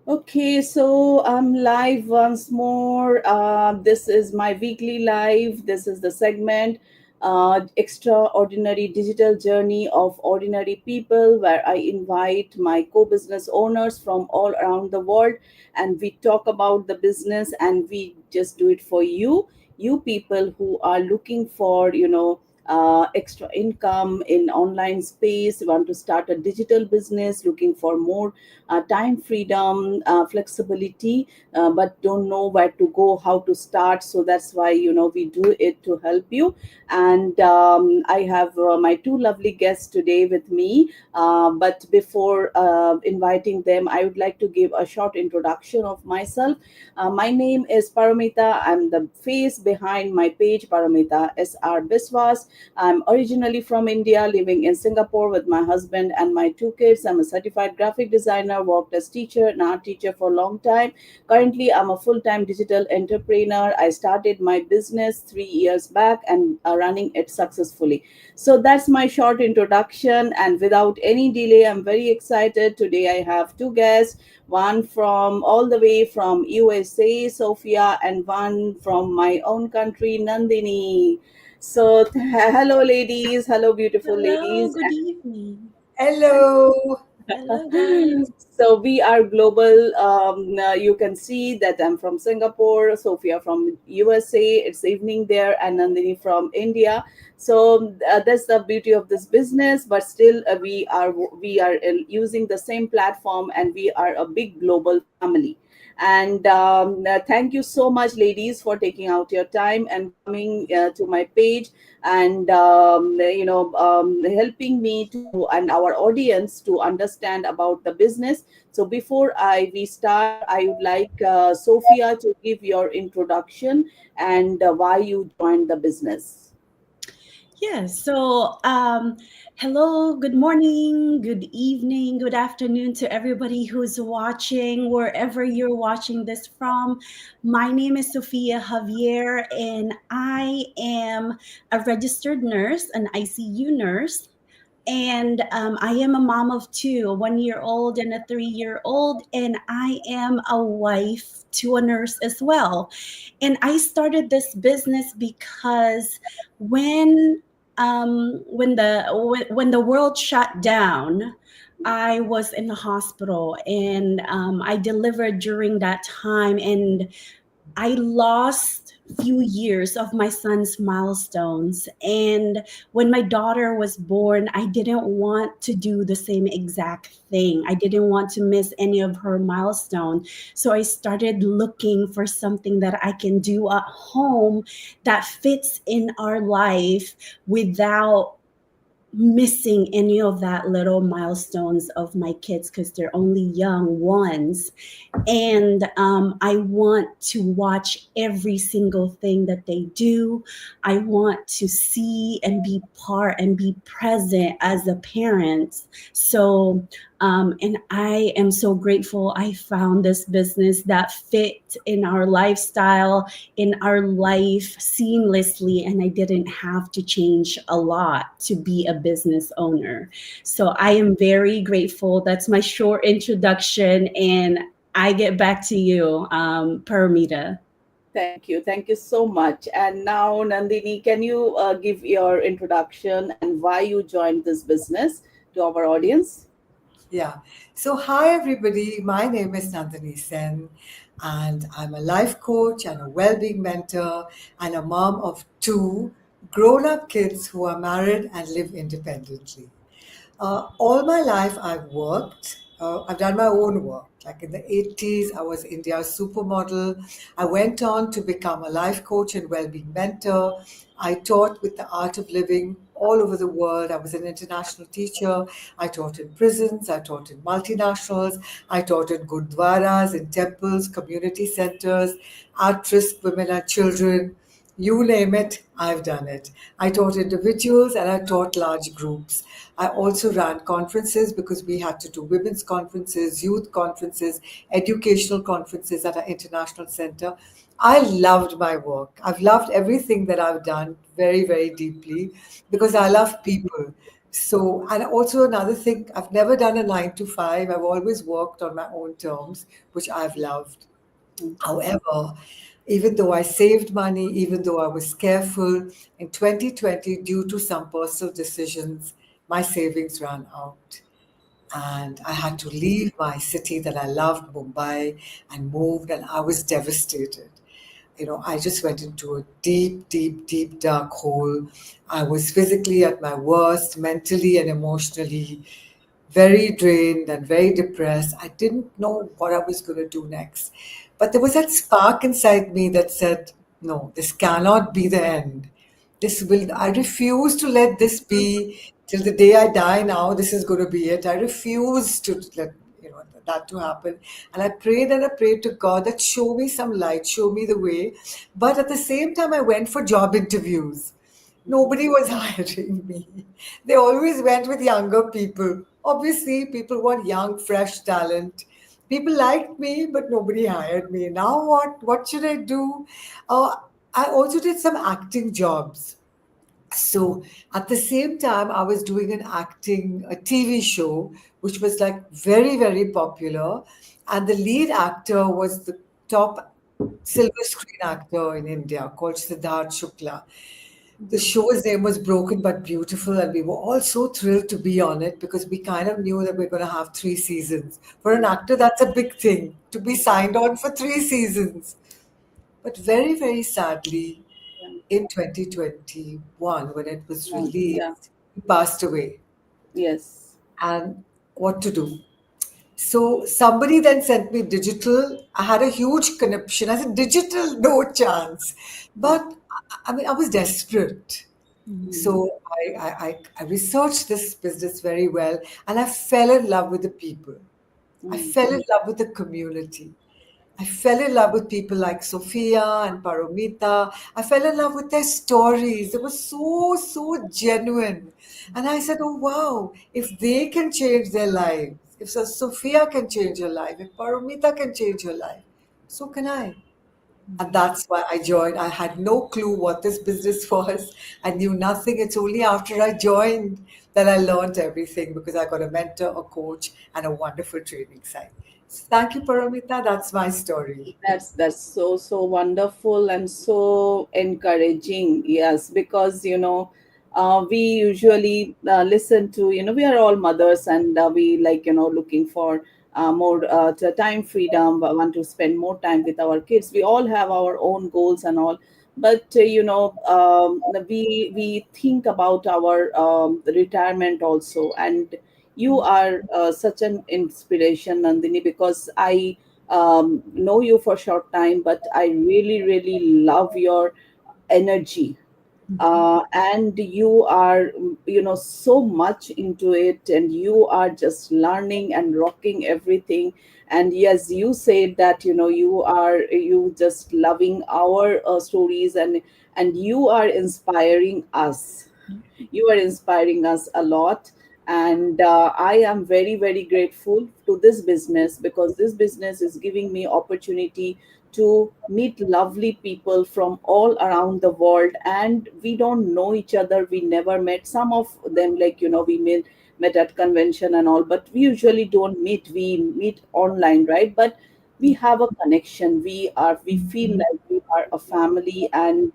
Okay, so I'm live once more. This is my weekly live. This is the segment, Extraordinary Digital Journey of Ordinary People, where I invite my co business owners from all around the world and we talk about the business and we just do it for you people who are looking for, extra income in online space, want to start a digital business, looking for more time freedom, flexibility, but don't know where to go, how to start. So that's why we do it to help you. And I have my two lovely guests today with me. But before inviting them, I would like to give a short introduction of myself. My name is Paramita. I'm the face behind my page, Paramita SR Biswas. I'm originally from India, living in Singapore with my husband and my two kids. I'm a certified graphic designer, worked as teacher and art teacher for a long time. Currently, I'm a full-time digital entrepreneur. I started my business 3 years back and are running it successfully. So that's my short introduction. And without any delay, I'm very excited. Today, I have two guests, one from all the way from USA, Sophia, and one from my own country, Nandini. So, hello, ladies. Hello, beautiful Hello, ladies. good evening. Hello. Hello, guys. So, we are global. You can see that I'm from Singapore, Sophia from USA. It's evening there, and Nandini from India. So that's the beauty of this business. But still, we are using the same platform, and we are a big global family. And thank you so much, ladies, for taking out your time and coming to my page and helping me to and our audience to understand about the business. So before I we start, I would like Sophia to give your introduction and why you joined the business. Yes, hello, good morning, good evening, good afternoon to everybody who's watching, wherever you're watching this from. My name is Sofia Javier, and I am a registered nurse, an ICU nurse. And I am a mom of two, a 1 year old and a 3 year old, and I am a wife to a nurse as well. And I started this business because when when the world shut down, I was in the hospital, and I delivered during that time, and I lost few years of my son's milestones. And when my daughter was born, I didn't want to do the same exact thing. I didn't want to miss any of her milestone. So I started looking for something that I can do at home that fits in our life without missing any of that little milestones of my kids, because they're only young ones. And I want to watch every single thing that they do. I want to see and be part and be present as a parent. So and I am so grateful I found this business that fit in our lifestyle, in our life seamlessly, and I didn't have to change a lot to be a business owner. So I am very grateful. That's my short introduction, and I get back to you, Paramita. Thank you so much. And now, Nandini, can you give your introduction and why you joined this business to our audience? Yeah. So, hi, everybody. My name is Nandini Sen, and I'm a life coach and a well being mentor and a mom of two grown up kids who are married and live independently. All my life, I've worked. I've done my own work. Like in the 80s, I was India's supermodel. I went on to become a life coach and well-being mentor. I taught with the art of living all over the world. I was an international teacher. I taught in prisons. I taught in multinationals. I taught in gurdwaras, in temples, community centers, at-risk women and children. You name it, I've done it. I taught individuals and I taught large groups. I also ran conferences because we had to do women's conferences, youth conferences, educational conferences at our international center. I loved my work. I've loved everything that I've done very, very deeply because I love people. So, and also another thing, I've never done a 9 to 5. I've always worked on my own terms, which I've loved. However, even though I saved money, even though I was careful, in 2020, due to some personal decisions, my savings ran out. And I had to leave my city that I loved, Mumbai, and moved, and I was devastated. I just went into a deep, deep, deep, dark hole. I was physically at my worst, mentally and emotionally very drained and very depressed. I didn't know what I was going to do next. But there was that spark inside me that said, no, this cannot be the end. I refuse to let this be till the day I die now. This is going to be it. I refuse to let, that to happen. And I prayed and I prayed to God that show me some light, show me the way. But at the same time, I went for job interviews. Nobody was hiring me. They always went with younger people. Obviously, people want young, fresh talent. People liked me, but nobody hired me. Now what? What should I do? Uh, I also did some acting jobs. So at the same time, I was doing a TV show, which was like very, very popular. And the lead actor was the top silver screen actor in India called Siddharth Shukla. The show's name was Broken But Beautiful, and we were all so thrilled to be on it because we kind of knew that we're going to have 3 seasons. For an actor, that's a big thing to be signed on for 3 seasons. But very, very sadly, Yeah. in 2021, when it was Yeah. Yeah. released, he passed away. Yes. And what to do? So somebody then sent me digital. I had a huge conniption. I said, digital, no chance. But I mean, I was desperate. Mhm. So I researched this business very well and I fell in love with the people. I Mm. fell in love with the community. I fell in love with people like Sophia and Paromita. I fell in love with their stories. They were so, so genuine. And I said, oh, wow, if they can change their lives, if Sophia can change her life, if Paromita can change her life, so can I. And that's why I joined. I had no clue what this business was. I knew nothing. It's only after I joined that I learned everything because I got a mentor, a coach, and a wonderful training site. So thank you, Paramita. That's my story. That's so wonderful and so encouraging. Yes, because we usually listen to, we are all mothers, and we like, looking for more time freedom, want to spend more time with our kids. We all have our own goals and all, but we think about our retirement also. And you are such an inspiration, Nandini, because I know you for short time, but I really, really love your energy. And you are, so much into it, and you are just learning and rocking everything. And yes, you said that, you just loving our stories, and you are inspiring us. You are inspiring us a lot. And I am very, very grateful to this business, because this business is giving me opportunity to meet lovely people from all around the world. And we don't know each other, we never met. Some of them, like, we met at convention and all, but we usually don't meet. We meet online, right? But we have a connection. We feel like we are a family. And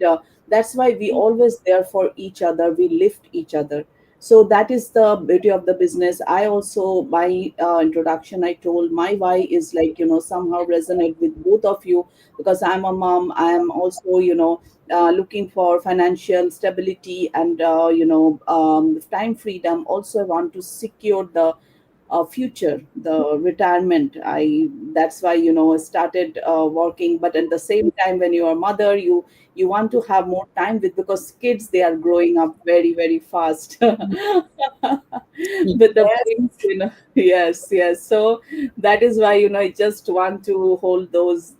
that's why we always there for each other, we lift each other. So that is the beauty of the business. I also, my introduction, I told my why is like, somehow resonate with both of you, because I'm a mom. I am also, looking for financial stability, and time freedom. Also, I want to secure the future, the retirement. I That's why, I started working. But at the same time, when you are a mother, you want to have more time with, because kids, they are growing up very, very fast. With the Yes. brains, yes, yes. So that is why, I just want to hold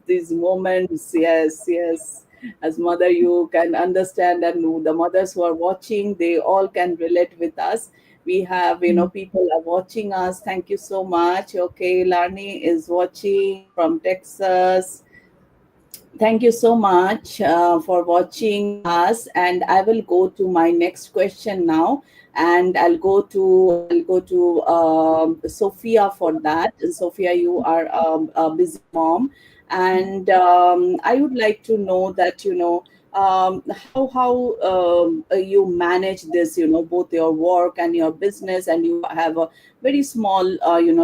these moments. Yes, yes. As mother, you can understand, and the mothers who are watching, they all can relate with us. We have, people are watching us. Thank you so much. Okay, Lani is watching from Texas. Thank you so much for watching us. And I will go to my next question now. and I'll go to Sophia for that. And Sophia, you are a busy mom, and I would like to know that how you manage this, both your work and your business, and you have a very small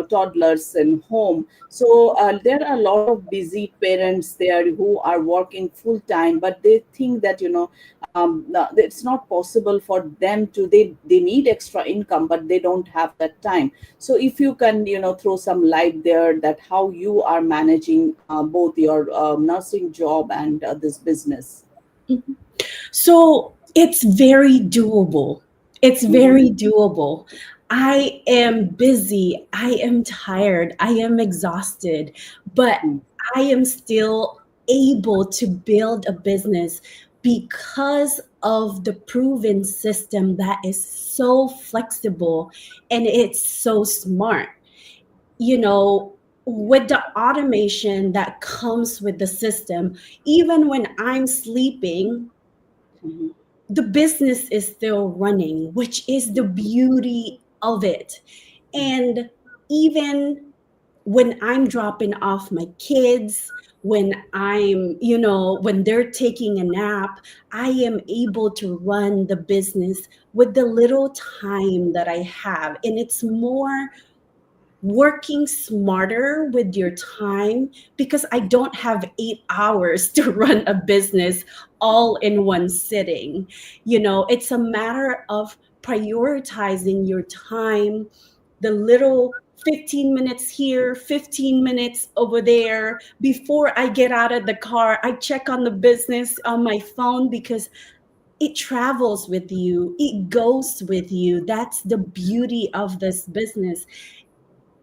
toddlers in home. So there are a lot of busy parents there who are working full time, but they think that it's not possible for them to, they need extra income, but they don't have that time. So if you can throw some light there, that how you are managing both your nursing job and this business. Mhm. So it's very doable. It's Mm-hmm. very doable. I am busy. I am tired. I am exhausted, but I am still able to build a business because of the proven system that is so flexible and it's so smart. You know, with the automation that comes with the system, even when I'm sleeping, Mm-hmm. the business is still running, which is the beauty of it. And even when I'm dropping off my kids, when when they're taking a nap, I am able to run the business with the little time that I have. And it's more working smarter with your time because I don't have 8 hours to run a business all in one sitting. It's a matter of prioritizing your time, the little 15 minutes here, 15 minutes over there. Before I get out of the car, I check on the business on my phone because it travels with you, it goes with you. That's the beauty of this business.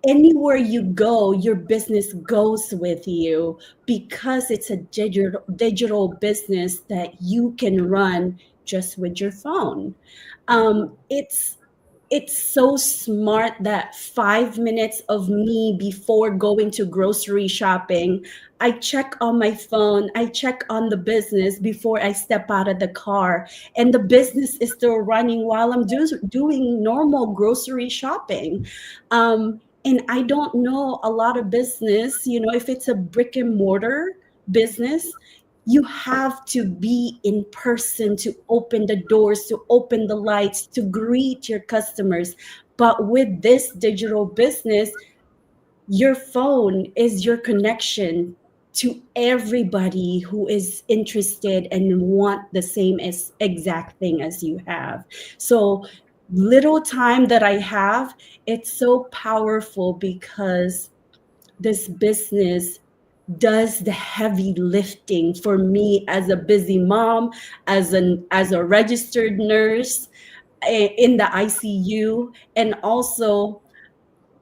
Anywhere you go, your business goes with you because it's a digital business that you can run just with your phone. It's so smart that 5 minutes of me before going to grocery shopping, I check on my phone, I check on the business before I step out of the car, and the business is still running while I'm doing normal grocery shopping. And I don't know a lot of business, if it's a brick and mortar business, you have to be in person to open the doors, to open the lights, to greet your customers. But with this digital business, your phone is your connection to everybody who is interested and want the same exact thing as you have. So little time that I have, it's so powerful because this business does the heavy lifting for me as a busy mom, as a registered nurse in the ICU, and also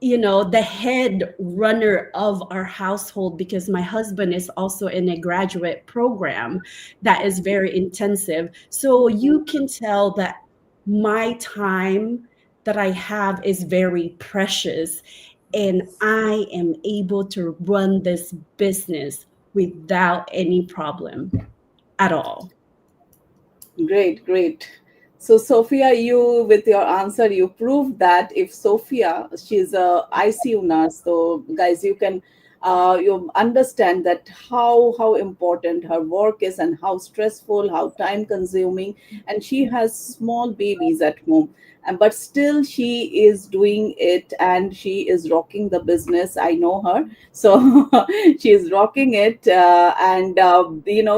the head runner of our household because my husband is also in a graduate program that is very intensive. So you can tell that my time that I have is very precious, and I am able to run this business without any problem at all. Great, great. So, Sophia, you with your answer, you proved that if Sophia, she's a ICU nurse, so guys, you understand that how important her work is and how stressful, how time consuming, and she has small babies at home, and but still she is doing it and she is rocking the business. I know her, so she is rocking it, and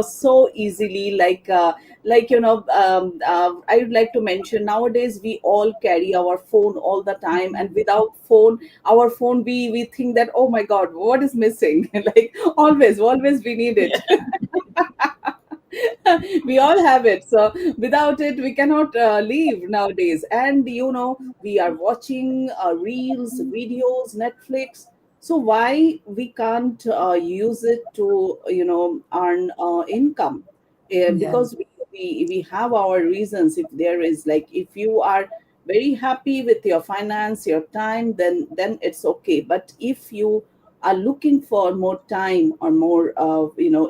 so easily, I would like to mention, nowadays we all carry our phone all the time, and without our phone, we think that, oh my god, what is missing? Like, always we need it. We all have it, so without it we cannot leave nowadays. And we are watching reels, videos, Netflix. So why we can't use it to earn income? Yeah. Because we have our reasons. If there is, like, if you are very happy with your finance, your time, then it's okay. But if you are looking for more time or more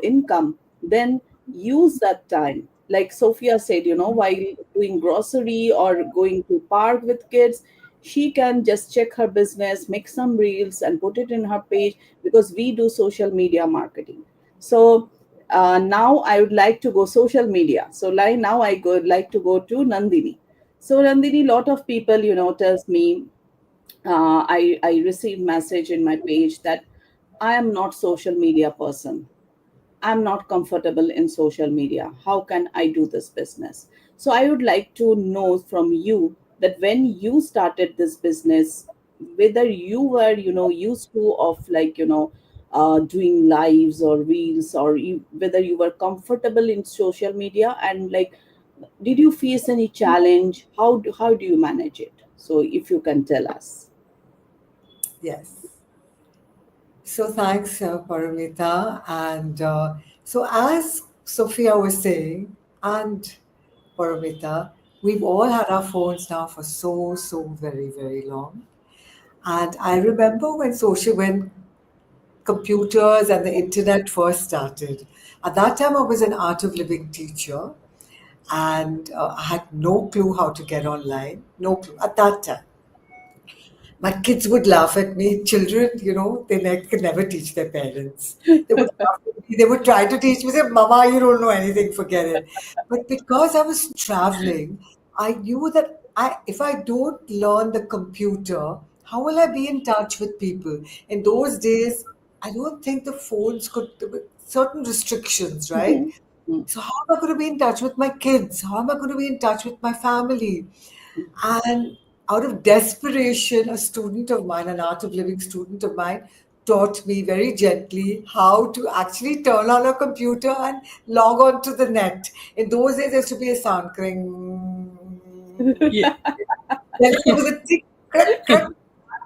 income, then use that time. like Sophia said, while doing grocery or going to park with kids, she can just check her business, make some reels and put it in her page, because we do social media marketing. So now I would like to go social media. So like now like to go to Nandini. So Nandini, lot of people, tells me, I receive message in my page that I am not social media person. I'm not comfortable in social media. How can I do this business? So I would like to know from you that when you started this business, whether you were, used to of like, doing lives or reels, or whether you were comfortable in social media, and like, did you face any challenge? How do you manage it? So if you can tell us. Yes. So thanks, Paramita. And so, as Sophia was saying, and Paramita, we've all had our phones now for so very, very long. And I remember when computers and the internet first started. At that time, I was an art of living teacher, and I had no clue how to get online. No clue at that time. My kids would laugh at me. Children, could never teach their parents. They would laugh at me. They would try to teach me, say, Mama, you don't know anything, forget it. But because I was traveling, I knew that if I don't learn the computer, how will I be in touch with people? In those days, I don't think the phones could, there were certain restrictions, right? Mhm. Mhm. So how am I going to be in touch with my kids? How am I going to be in touch with my family? And out of desperation, a student of mine, an art of living student of mine, taught me very gently how to actually turn on a computer and log on to the net. In those days, there used to be a sound cring. Yeah. Then there was a tick, crick, crick,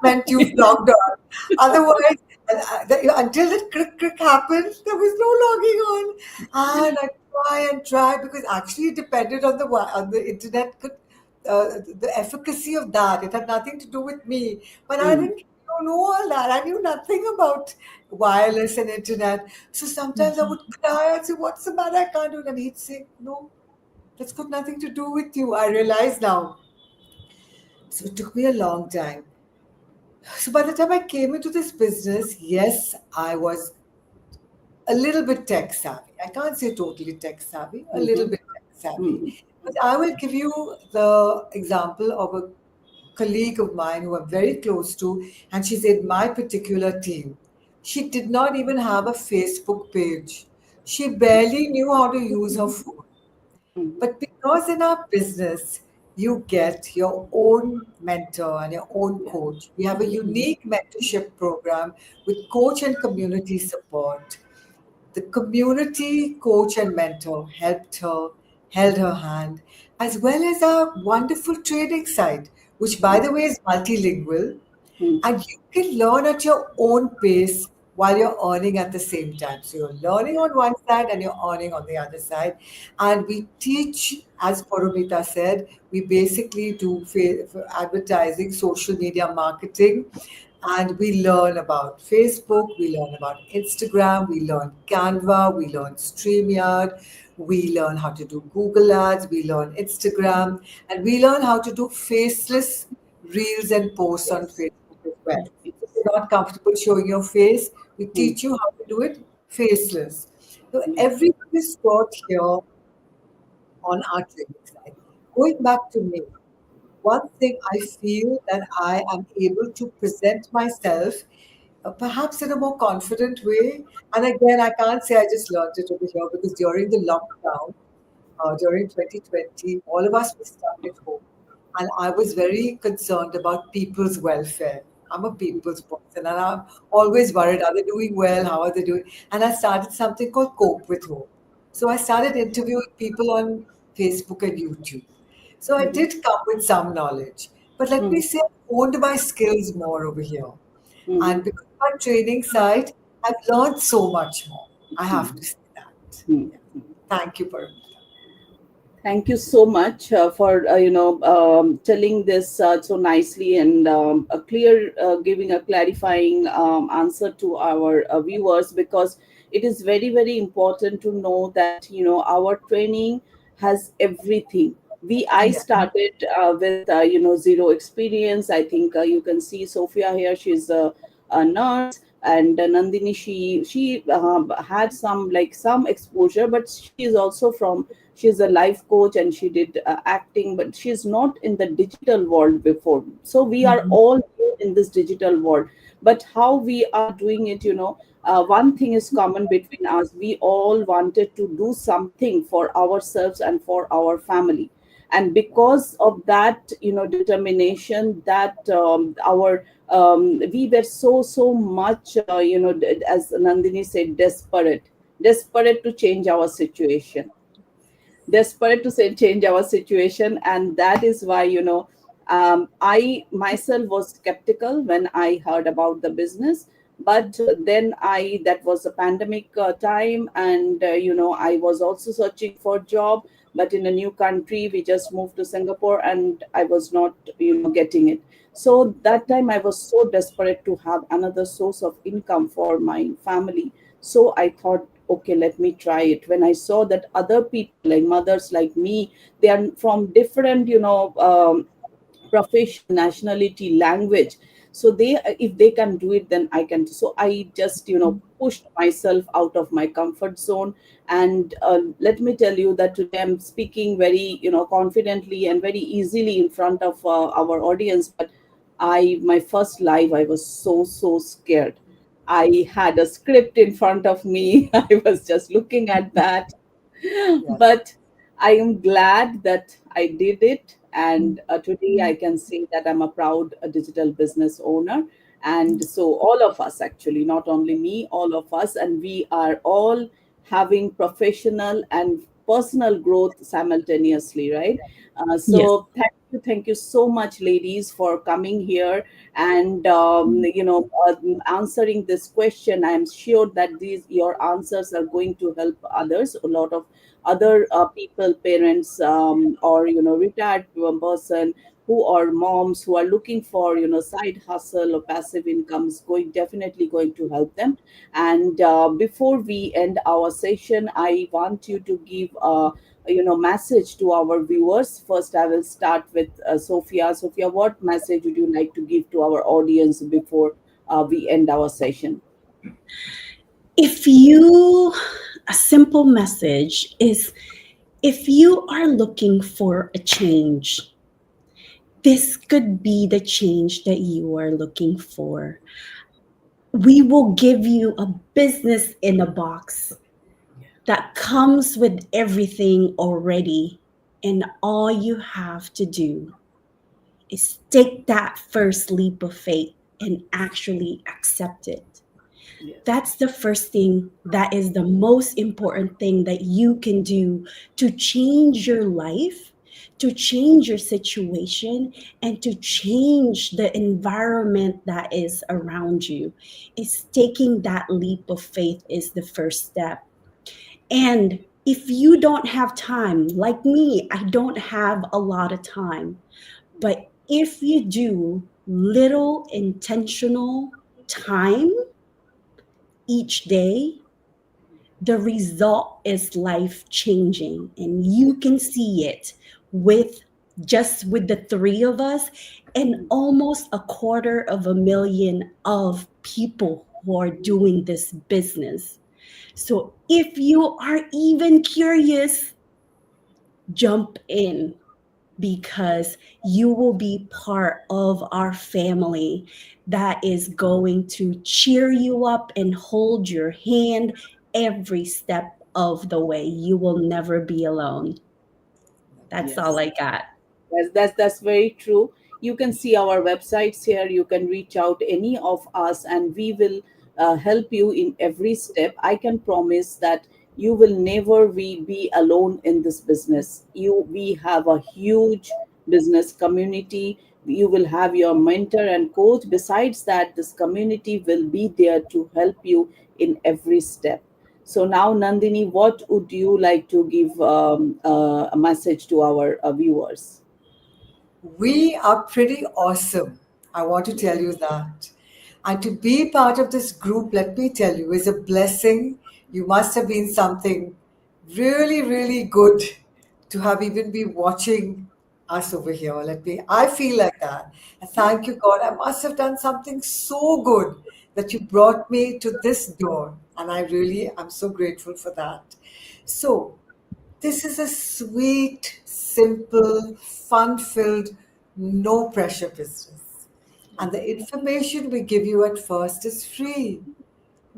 meant you've logged on. Otherwise, until the crick, crick happened, there was no logging on. And I try because actually it depended on the internet the efficacy of that. It had nothing to do with me. But I Mm. didn't know all that. I knew nothing about wireless and internet. So sometimes I would cry and say, "What's the matter? I can't do it." And he'd say, "No, that's got nothing to do with you." I realize now. So it took me a long time. So by the time I came into this business, yes, I was a little bit tech savvy. I can't say totally tech savvy, a little Mhm. bit tech savvy. Mhm. But I will give you the example of a colleague of mine who I'm very close to, and she's in my particular team. She did not even have a Facebook page. She barely knew how to use her phone. Mhm. But because in our business, you get your own mentor and your own Yeah. coach, we have a unique mentorship program with coach and community support. The community coach and mentor helped her, held her hand, as well as a wonderful training site, which, by the way, is multilingual, Mm. and you can learn at your own pace while you're earning at the same time. So you're learning Yeah. on one side and you're earning on the other side. And we teach, as Poromita said, we basically do for advertising, social media marketing, and we learn about Facebook, we learn about Instagram, we learn Canva, we learn StreamYard, we learn how to do Google Ads, we learn Instagram, and we learn how to do faceless reels and posts on Yes. Facebook as well. If Yes. you're not comfortable showing your face, we Mm. teach you how to do it faceless. So Yeah. everything is taught here on our training side. Going back to me, one thing I feel that I am able to present myself perhaps in a more confident way. And again, I can't say I just learned it over here because during the lockdown, during 2020, all of us were stuck at home. And I was very concerned about people's welfare. I'm a people's person and I'm always worried, are they doing well? How are they doing? And I started something called Cope with Hope. So I started interviewing people on Facebook and YouTube. So I Mhm. did come with some knowledge. But let me Mhm. say, I honed my skills more over here. Mhm. And because of my training side, I've learned so much more. I have to say that. Mhm. Yeah. Thank you, Paramita. Thank you so much for telling this so nicely, and a clear, giving a clarifying answer to our viewers, because it is very important to know that our training has everything. I Yeah. started with zero experience. I think you can see Sophia here. She's a nurse, and Nandini, she had some exposure, but she is also from, she's a life coach, and she did acting, but she's not in the digital world before. So we are Mhm. all new in this digital world, but how we are doing it, one thing is common between us. We all wanted to do something for ourselves and for our family, and because of that, determination, that our we were so much, as Nandini said, desperate to change our situation, desperate to say change our situation. And that is why, I myself was skeptical when I heard about the business. But then I that was a pandemic time, and I was also searching for job, but in a new country. We just moved to Singapore, and I was not getting it. So that time I was so desperate to have another source of income for my family. So I thought, okay, let me try it. When I saw that other people, like mothers like me, they are from different, profession, nationality, language. So if they can do it, then I can. So I just, pushed myself out of my comfort zone. And let me tell you that today I'm speaking very, confidently and very easily in front of our audience. But my first live, I was so scared. I had a script in front of me. I was just looking at that. Yes. But I am glad that I did it. And today I can say that I'm a proud digital business owner. And so, all of us, actually, not only me, all of us, and we are all having professional and personal growth simultaneously, right? Yes. So, thank you so much, ladies, for coming here and answering this question. I am sure that these your answers are going to help others, a lot of other people, parents, or retired person who are moms who are looking for side hustle or passive incomes, going definitely going to help them. And before we end our session, I want you to give message to our viewers. First, I will start with Sophia. What message would you like to give to our audience before we end our session? If you, a simple message is, if you are looking for a change, this could be the change that you are looking for. We will give you a business in a box that comes with everything already. And all you have to do is take that first leap of faith and actually accept it. Yes. That's the first thing, that is the most important thing that you can do to change your life, to change your situation, and to change the environment that is around you. Is taking that leap of faith is the first step. And if you don't have time, like me, I don't have a lot of time, but if you do little intentional time each day, the result is life changing. And you can see it with just with the three of us and almost 250,000 of people who are doing this business. So if you are even curious, jump in, because you will be part of our family that is going to cheer you up and hold your hand every step of the way. You will never be alone. That's all Yes. I got. That's very true. You can see our websites here. You can reach out any of us, and we will help you in every step. I can promise that you will never be alone in this business. We have a huge business community. You will have your mentor and coach. Besides that, this community will be there to help you in every step. So now, Nandini, what would you like to give a message to our viewers? We are pretty awesome. I want to tell you that. And to be part of this group, let me tell you, is a blessing. You must have been something really, really good to have even been watching us over here. I feel like that. And thank you, God. I must have done something so good that you brought me to this door. And I'm so grateful for that. So, this is a sweet, simple, fun filled, no pressure business. And the information we give you at first is free.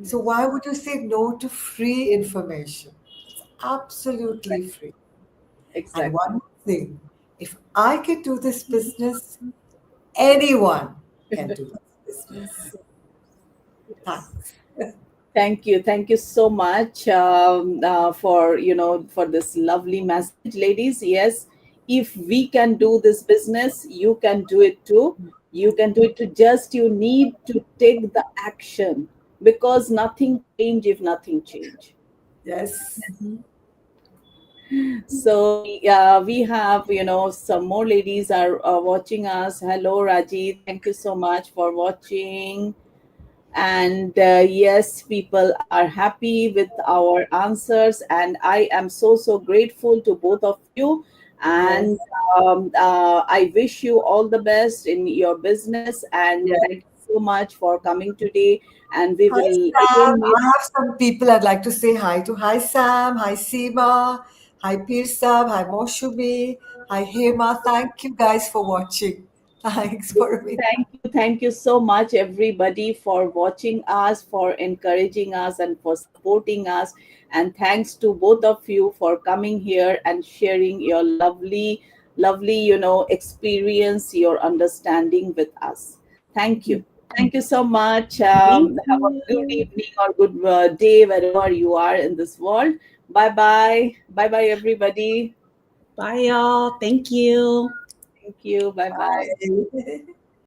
So, why would you say no to free information? It's absolutely free. And Exactly. one more thing, if I can do this business, anyone can do this business. Thanks. Thank you so much for for this lovely message, ladies. Yes, if we can do this business, you can do it too. You can do it too. Just you need to take the action, because nothing change if nothing change. Yes. Mhm. So we have some more ladies are watching us. Hello, Raji. Thank you so much for watching. And yes, people are happy with our answers, and I am so grateful to both of you. Yes. And I wish you all the best in your business, and Yes. thank you so much for coming today. And we Hi, will Sam. again meet. I have some people I'd like to say hi to. Hi, Sam. Hi, Seema. Hi, Pirsab. Hi, Moshumi. Hi, Hema. Thank you guys for watching. Thanks for me. Thank you so much, everybody, for watching us, for encouraging us, and for supporting us. And thanks to both of you for coming here and sharing your lovely, experience, your understanding with us. Thank you. Thank you so much. Thank Have a good you. evening or good day wherever you are in this world. Bye bye. Bye bye, everybody. Bye, y'all. Thank you. Thank you. Bye bye. Bye.